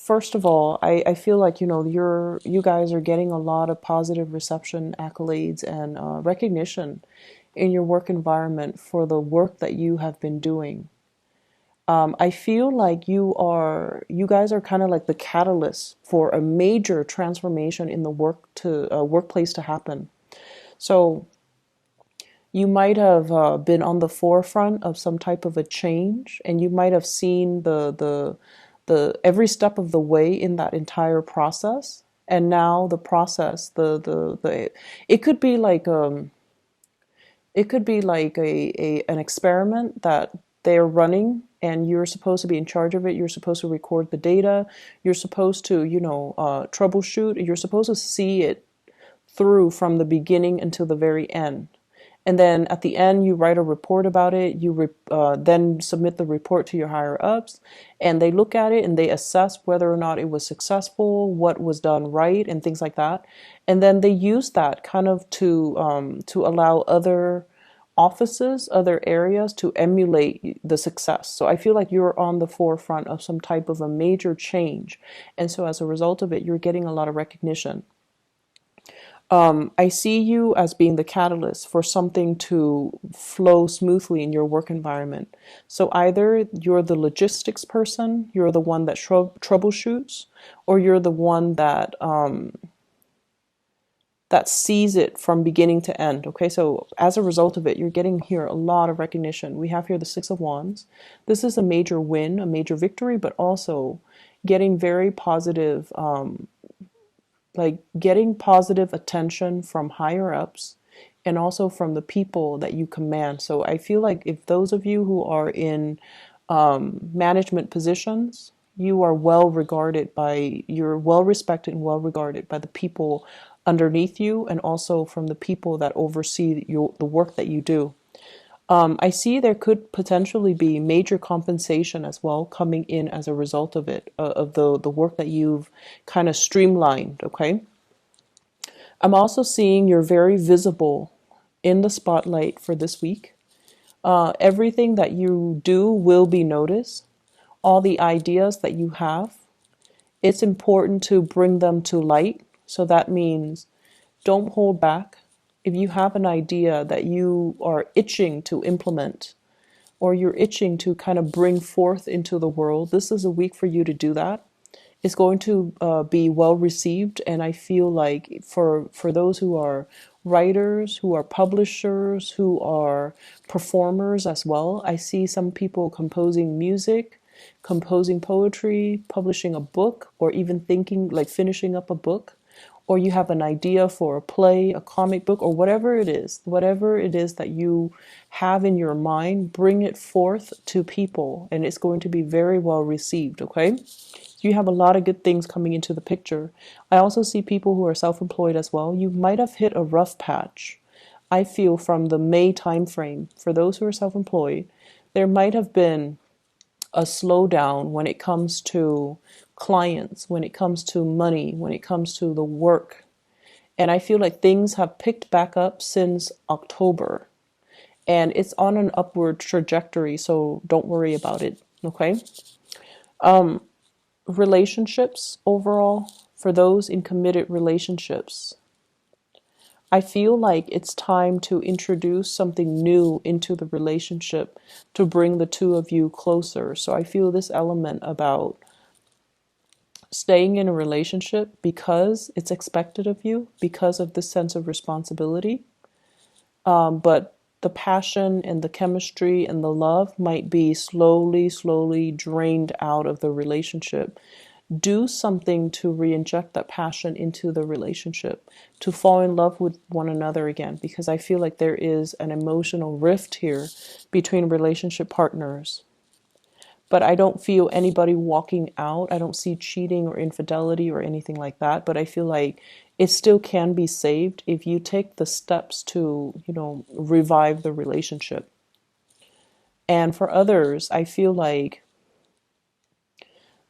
first of all, I feel like, you guys are getting a lot of positive reception, accolades, and recognition in your work environment for the work that you have been doing. I feel like you guys are kind of like the catalyst for a major transformation in the workplace to happen. So you might have been on the forefront of some type of a change, and you might have seen the every step of the way in that entire process. And now the process, the it could be like an experiment that they're running, and you're supposed to be in charge of it. You're supposed to record the data. You're supposed to, troubleshoot. You're supposed to see it through from the beginning until the very end. And then at the end, you write a report about it. Then submit the report to your higher ups, and they look at it and they assess whether or not it was successful, what was done right, and things like that. And then they use that kind of to allow other offices, other areas to emulate the success. So I feel like you're on the forefront of some type of a major change. And so as a result of it, you're getting a lot of recognition. I see you as being the catalyst for something to flow smoothly in your work environment. So either you're the logistics person, you're the one that troubleshoots, or you're the one that sees it from beginning to end. Okay, so as a result of it, you're getting here a lot of recognition. We have here the Six of Wands. This is a major win, a major victory, but also getting very positive, like getting positive attention from higher ups and also from the people that you command. So I feel like if those of you who are in management positions, you're well respected and well regarded by the people underneath you, and also from the people that oversee the work that you do. I see there could potentially be major compensation as well coming in as a result of it, of the work that you've kind of streamlined, okay? I'm also seeing you're very visible in the spotlight for this week. Everything that you do will be noticed. All the ideas that you have, it's important to bring them to light. So that means don't hold back. If you have an idea that you are itching to implement, or you're itching to kind of bring forth into the world, this is a week for you to do that. It's going to be well received, and I feel like for those who are writers, who are publishers, who are performers as well, I see some people composing music, composing poetry, publishing a book, or even thinking like finishing up a book, or you have an idea for a play, a comic book, or whatever it is that you have in your mind, bring it forth to people, and it's going to be very well received, okay? You have a lot of good things coming into the picture. I also see people who are self-employed as well. You might have hit a rough patch. I feel from the May timeframe, for those who are self-employed, there might have been a slowdown when it comes to clients, when it comes to money, when it comes to the work. And I feel like things have picked back up since October. And it's on an upward trajectory, so don't worry about it, okay? Relationships overall, for those in committed relationships, I feel like it's time to introduce something new into the relationship to bring the two of you closer. So I feel this element about staying in a relationship because it's expected of you, because of this sense of responsibility. But the passion and the chemistry and the love might be slowly drained out of the relationship. Do something to re-inject that passion into the relationship, to fall in love with one another again, because I feel like there is an emotional rift here between relationship partners. But I don't feel anybody walking out. I don't see cheating or infidelity or anything like that. But I feel like it still can be saved if you take the steps to, revive the relationship. And for others, I feel like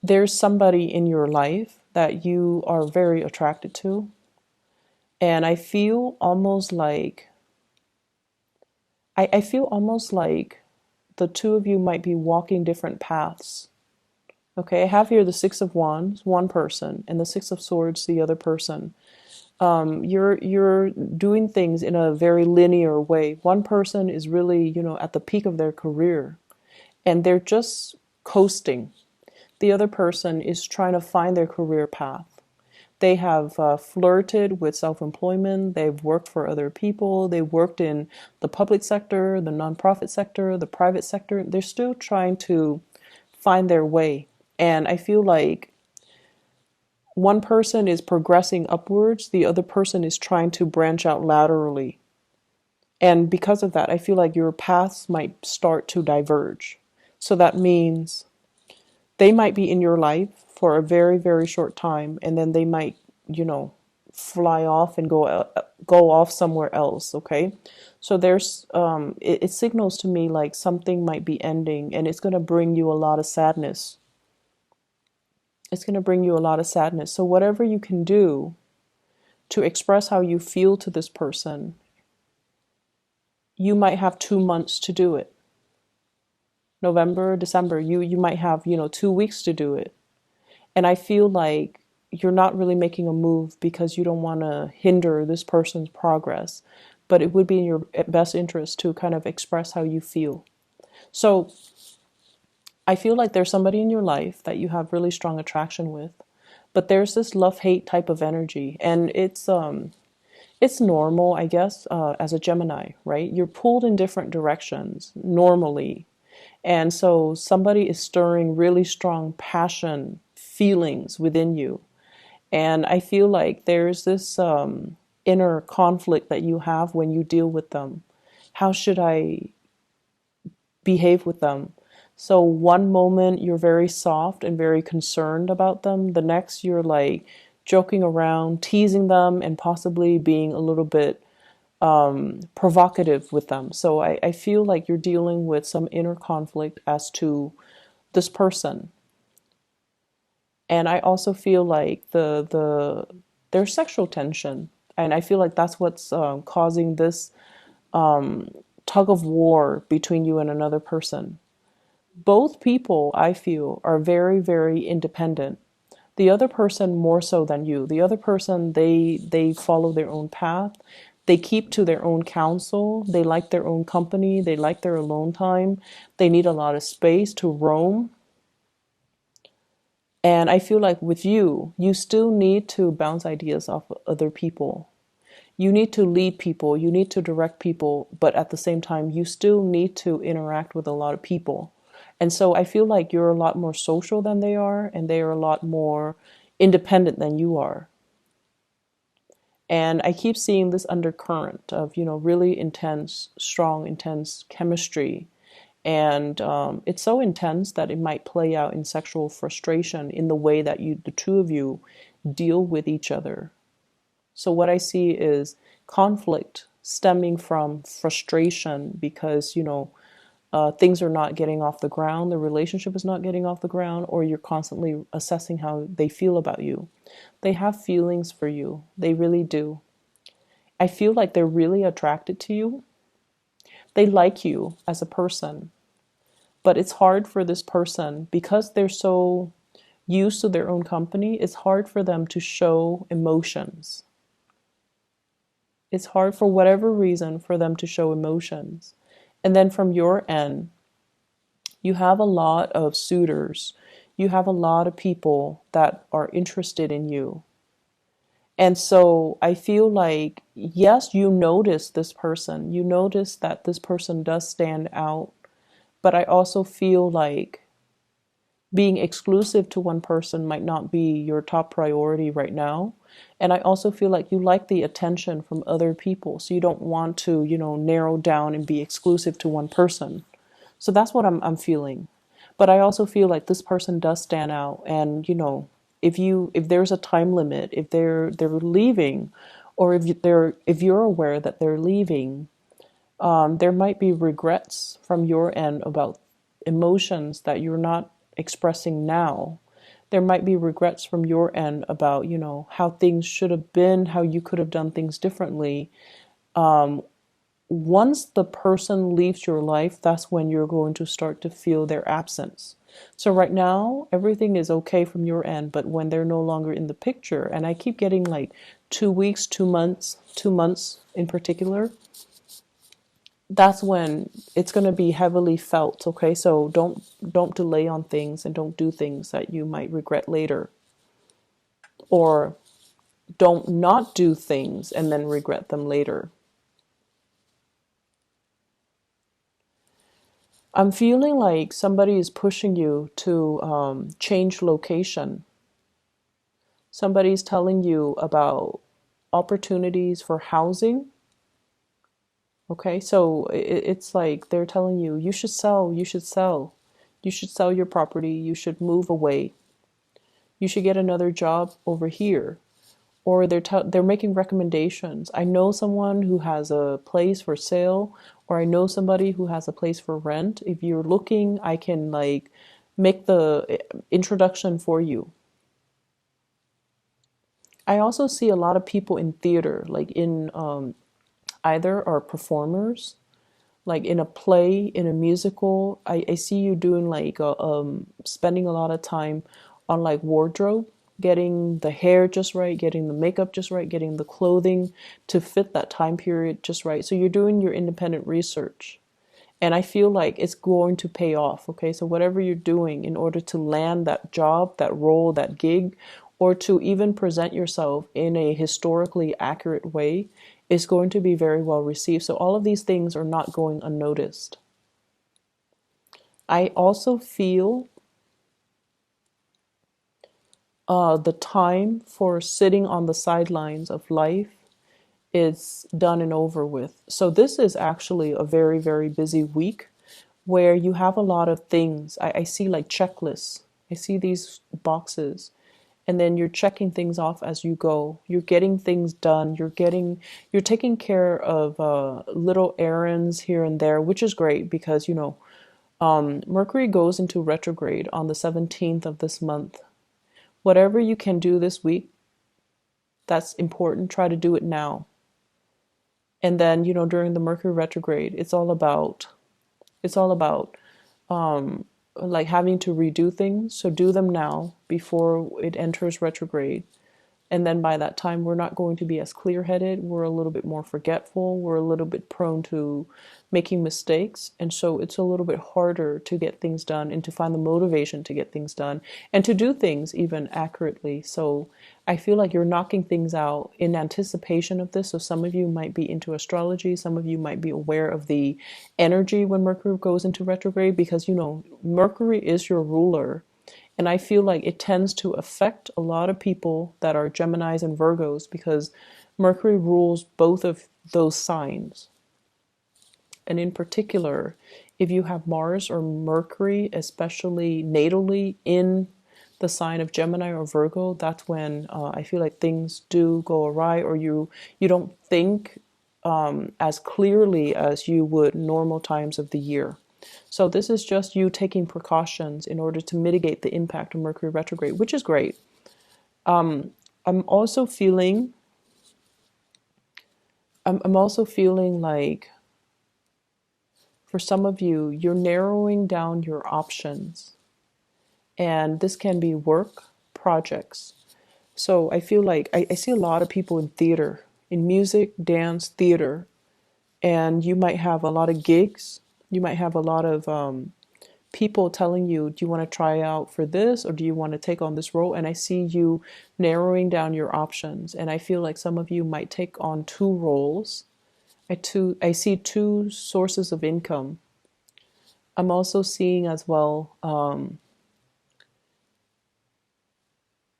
there's somebody in your life that you are very attracted to. And I feel almost like, I feel almost like the two of you might be walking different paths. Okay, I have here the Six of Wands, one person, and the Six of Swords, the other person. You're doing things in a very linear way. One person is really, at the peak of their career, and they're just coasting. The other person is trying to find their career path. They have flirted with self-employment. They've worked for other people. They worked in the public sector, the nonprofit sector, the private sector. They're still trying to find their way. And I feel like one person is progressing upwards, the other person is trying to branch out laterally. And because of that, I feel like your paths might start to diverge. So that means they might be in your life for a very, very short time, and then they might, fly off and go off somewhere else. Okay, so there's it signals to me like something might be ending, and it's going to bring you a lot of sadness. It's going to bring you a lot of sadness. So whatever you can do to express how you feel to this person, you might have 2 months to do it. November, December, you might have, 2 weeks to do it. And I feel like you're not really making a move because you don't want to hinder this person's progress, but it would be in your best interest to kind of express how you feel. So I feel like there's somebody in your life that you have really strong attraction with, but there's this love-hate type of energy, and it's normal, I guess, as a Gemini, right? You're pulled in different directions normally. And so somebody is stirring really strong passion, feelings within you. And I feel like there's this inner conflict that you have when you deal with them. How should I behave with them? So one moment you're very soft and very concerned about them. The next you're like joking around, teasing them, and possibly being a little bit provocative with them. So I feel like you're dealing with some inner conflict as to this person. And I also feel like there's sexual tension. And I feel like that's what's causing this tug of war between you and another person. Both people, I feel, are very, very independent. The other person more so than you. The other person, they follow their own path. They keep to their own counsel. They like their own company. They like their alone time. They need a lot of space to roam. And I feel like with you, you still need to bounce ideas off of other people. You need to lead people. You need to direct people. But at the same time, you still need to interact with a lot of people. And so I feel like you're a lot more social than they are, and they are a lot more independent than you are. And I keep seeing this undercurrent of, really intense, strong, intense chemistry. And it's so intense that it might play out in sexual frustration in the way that the two of you deal with each other. So what I see is conflict stemming from frustration because, things are not getting off the ground, the relationship is not getting off the ground, or you're constantly assessing how they feel about you. They have feelings for you. They really do. I feel like they're really attracted to you. They like you as a person. But it's hard for this person because they're so used to their own company. It's hard for them to show emotions. It's hard for whatever reason for them to show emotions. And then from your end, you have a lot of suitors. You have a lot of people that are interested in you. And so I feel like, yes, you notice this person. You notice that this person does stand out. But I also feel like being exclusive to one person might not be your top priority right now. And I also feel like you like the attention from other people. So you don't want to, narrow down and be exclusive to one person. So that's what I'm feeling. But I also feel like this person does stand out. And, if there's a time limit, if they're leaving, or if you're aware that they're leaving, there might be regrets from your end about emotions that you're not expressing now. There might be regrets from your end about, how things should have been, how you could have done things differently. Once the person leaves your life, that's when you're going to start to feel their absence. So right now, everything is okay from your end, but when they're no longer in the picture, and I keep getting like 2 weeks, 2 months, 2 months in particular, that's when it's going to be heavily felt. Okay, so don't delay on things and don't do things that you might regret later, or don't not do things and then regret them later. I'm feeling like somebody is pushing you to change location. Somebody's telling you about opportunities for housing. Okay, so it's like they're telling you, you should sell, you should sell. You should sell your property, you should move away. You should get another job over here. Or they're making recommendations. I know someone who has a place for sale, or I know somebody who has a place for rent. If you're looking, I can like make the introduction for you. I also see a lot of people in theater, like in either are performers, like in a play, in a musical. I see you doing like spending a lot of time on like wardrobe, getting the hair just right, getting the makeup just right, getting the clothing to fit that time period just right. So you're doing your independent research. And I feel like it's going to pay off. Okay, so whatever you're doing in order to land that job, that role, that gig, or to even present yourself in a historically accurate way is going to be very well received. So all of these things are not going unnoticed. I also feel the time for sitting on the sidelines of life is done and over with. So this is actually a very, very busy week where you have a lot of things. I see like checklists. I see these boxes. And then you're checking things off as you go. You're getting things done. You're taking care of little errands here and there, which is great because, Mercury goes into retrograde on the 17th of this month. Whatever you can do this week, that's important. Try to do it now. And then, during the Mercury retrograde, it's all about like having to redo things. So do them now before it enters retrograde. And then by that time, we're not going to be as clear headed. We're a little bit more forgetful. We're a little bit prone to making mistakes. And so it's a little bit harder to get things done and to find the motivation to get things done and to do things even accurately. So I feel like you're knocking things out in anticipation of this. So some of you might be into astrology. Some of you might be aware of the energy when Mercury goes into retrograde because, Mercury is your ruler. And I feel like it tends to affect a lot of people that are Geminis and Virgos because Mercury rules both of those signs. And in particular, if you have Mars or Mercury, especially natally in the sign of Gemini or Virgo, that's when I feel like things do go awry, or you don't think as clearly as you would normal times of the year. So this is just you taking precautions in order to mitigate the impact of Mercury retrograde, which is great. I'm also feeling I'm also feeling like for some of you, you're narrowing down your options. And this can be work, projects. So I feel like I see a lot of people in theater, in music, dance, theater, and you might have a lot of gigs. You might have a lot of people telling you, do you want to try out for this or do you want to take on this role? And I see you narrowing down your options. And I feel like some of you might take on two roles. I see two sources of income. I'm also seeing as well,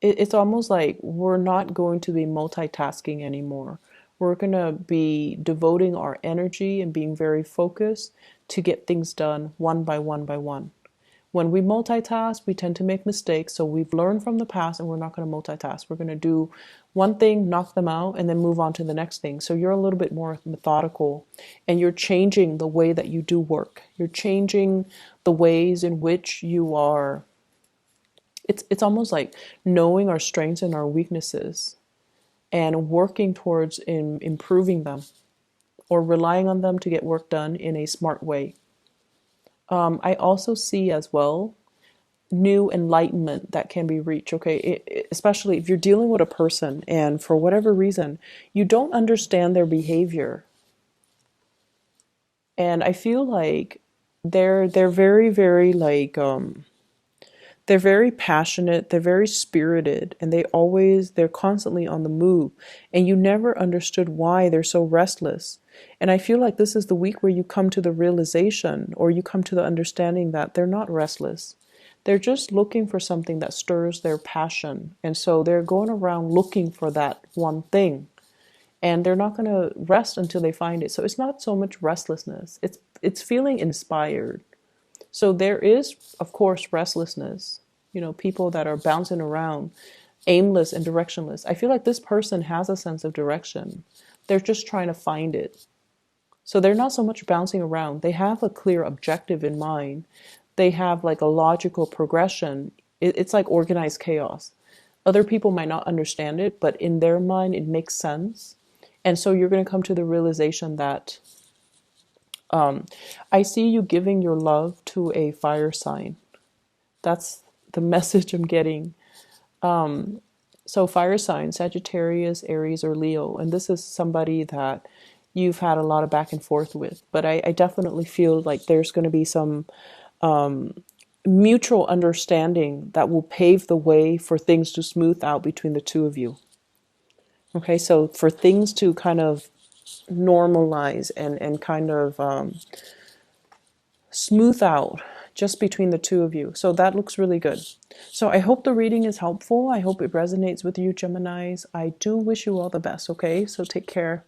it's almost like we're not going to be multitasking anymore. We're going to be devoting our energy and being very focused to get things done one by one by one. When we multitask, we tend to make mistakes. So we've learned from the past and we're not going to multitask. We're going to do one thing, knock them out, and then move on to the next thing. So you're a little bit more methodical and you're changing the way that you do work. You're changing the ways in which you are. It's almost like knowing our strengths and our weaknesses and working towards improving them or relying on them to get work done in a smart way. I also see as well new enlightenment that can be reached, okay? Especially if you're dealing with a person and for whatever reason, you don't understand their behavior. And I feel like they're very, very like they're very passionate, they're very spirited, and they're constantly on the move. And you never understood why they're so restless. And I feel like this is the week where you come to the realization or you come to the understanding that they're not restless. They're just looking for something that stirs their passion. And so they're going around looking for that one thing. And they're not going to rest until they find it. So it's not so much restlessness. It's feeling inspired. So there is, of course, restlessness. You know, people that are bouncing around, aimless and directionless. I feel like this person has a sense of direction. They're just trying to find it. So they're not so much bouncing around. They have a clear objective in mind. They have like a logical progression. It's like organized chaos. Other people might not understand it, but in their mind, it makes sense. And so you're going to come to the realization that I see you giving your love to a fire sign. That's the message I'm getting. So fire sign, Sagittarius, Aries, or Leo. And this is somebody that you've had a lot of back and forth with. But I definitely feel like there's going to be some mutual understanding that will pave the way for things to smooth out between the two of you. Okay, so for things to kind of normalize and kind of smooth out just between the two of you. So that looks really good. So I hope the reading is helpful. I hope it resonates with you, Geminis. I do wish you all the best, okay? So take care.